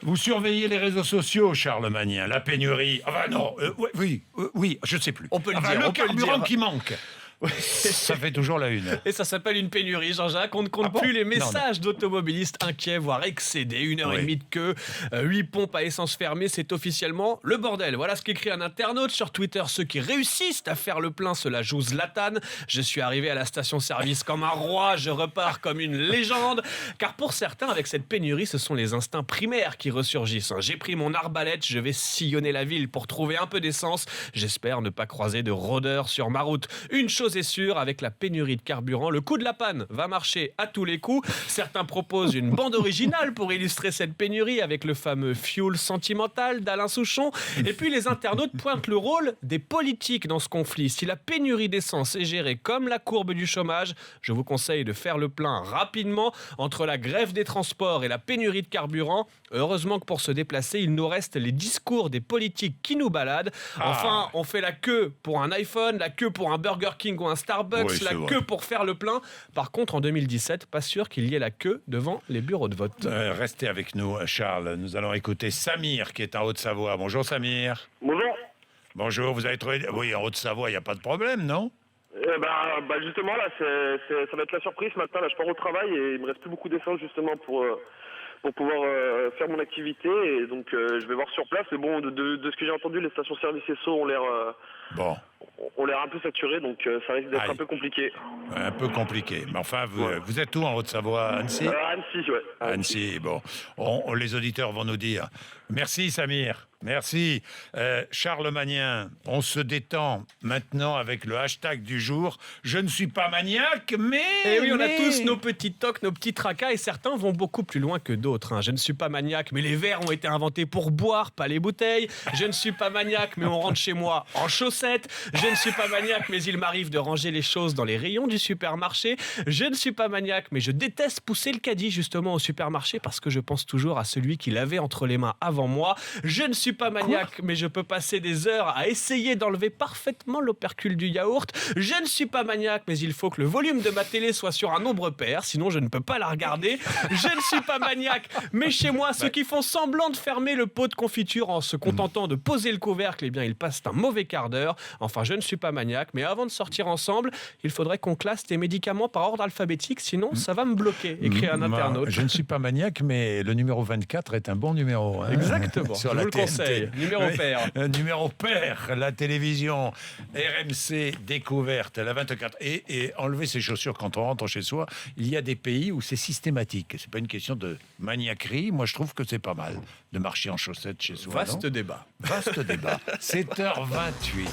Vous surveillez les réseaux sociaux, Charlemagne, la pénurie. Enfin non, oui, je ne sais plus. On peut le Enfin, dire, le on peut le carburant dire. qui manque. Ça fait toujours la une. Et ça s'appelle une pénurie, Jean-Jacques. On ne compte bon plus les Non, messages d'automobilistes inquiets, voire excédés. 1 heure et demie de queue, 8 pompes à essence fermées, c'est officiellement le bordel. Voilà ce qu'écrit un internaute sur Twitter. Ceux qui réussissent à faire le plein se la jouent zlatane. Je suis arrivé à la station-service comme un roi, je repars comme une légende. Car pour certains, avec cette pénurie, ce sont les instincts primaires qui ressurgissent. J'ai pris mon arbalète, je vais sillonner la ville pour trouver un peu d'essence. J'espère ne pas croiser de rôdeurs sur ma route. Une chose est sûre, avec la pénurie de carburant, le coup de la panne va marcher à tous les coups. Certains proposent une bande originale pour illustrer cette pénurie avec le fameux Fuel sentimental d'Alain Souchon. Et puis les internautes pointent le rôle des politiques dans ce conflit. Si la pénurie d'essence est gérée comme la courbe du chômage, je vous conseille de faire le plein rapidement. Entre la grève des transports et la pénurie de carburant, heureusement que pour se déplacer, il nous reste les discours des politiques qui nous baladent. Enfin, on fait la queue pour un iPhone, la queue pour un Burger King ou un Starbucks, Oui, la c'est vrai. queue pour faire le plein. Par contre, en 2017, pas sûr qu'il y ait la queue devant les bureaux de vote. Restez avec nous, Charles. Nous allons écouter Samir, qui est en Haute-Savoie. Bonjour, Samir. Bonjour. Bonjour, vous avez trouvé... Oui, en Haute-Savoie, il n'y a pas de problème, non? Justement, là, ça va être la surprise ce matin. Là, je pars au travail et il me reste plus beaucoup d'essence justement pour pouvoir faire mon activité. Et donc, je vais voir sur place. Mais bon, de ce que j'ai entendu, les stations-service Esso ont l'air Bon, un peu saturées, donc ça risque d'être Aïe. un peu compliqué. un peu compliqué. Mais enfin, vous êtes où en Haute-Savoie, Annecy? Annecy, ouais. Annecy, bon. Les auditeurs vont nous dire. Merci, Samir. Merci. Charlemagnin, on se détend maintenant avec le hashtag du jour. Je ne suis pas maniaque, mais... Et oui, on a mais- tous nos petits tocs, nos petits tracas, et certains vont beaucoup plus loin que d'autres. Je ne suis pas maniaque, mais les verres ont été inventés pour boire, pas les bouteilles. Je ne suis pas maniaque, mais on rentre chez moi en chaussettes. Je ne suis pas maniaque, mais il m'arrive de ranger les choses dans les rayons du supermarché. Je ne suis pas maniaque, mais je déteste pousser le caddie justement au supermarché parce que je pense toujours à celui qui l'avait entre les mains avant moi. Je ne suis pas maniaque, mais je peux passer des heures à essayer d'enlever parfaitement l'opercule du yaourt. Je ne suis pas maniaque, mais il faut que le volume de ma télé soit sur un nombre pair, sinon je ne peux pas la regarder. Je ne suis pas maniaque, mais chez moi, ceux qui font semblant de fermer le pot de confiture en se contentant de poser le couvercle, eh bien, ils passent un mauvais quart d'heure. Enfin, je ne suis pas maniaque, mais avant de sortir ensemble, il faudrait qu'on classe tes médicaments par ordre alphabétique, sinon ça va me bloquer, écrit un internaute. Je ne suis pas maniaque, mais le numéro 24 est un bon numéro. Exactement, Sur je la vous le TNT. conseille. Numéro Oui, pair. Numéro pair, la télévision, RMC découverte, la 24. Et enlever ses chaussures quand on rentre chez soi, il y a des pays où c'est systématique. C'est pas une question de maniaquerie. Moi, je trouve que c'est pas mal de marcher en chaussettes chez soi. Vaste non débat. Vaste débat. 7h28.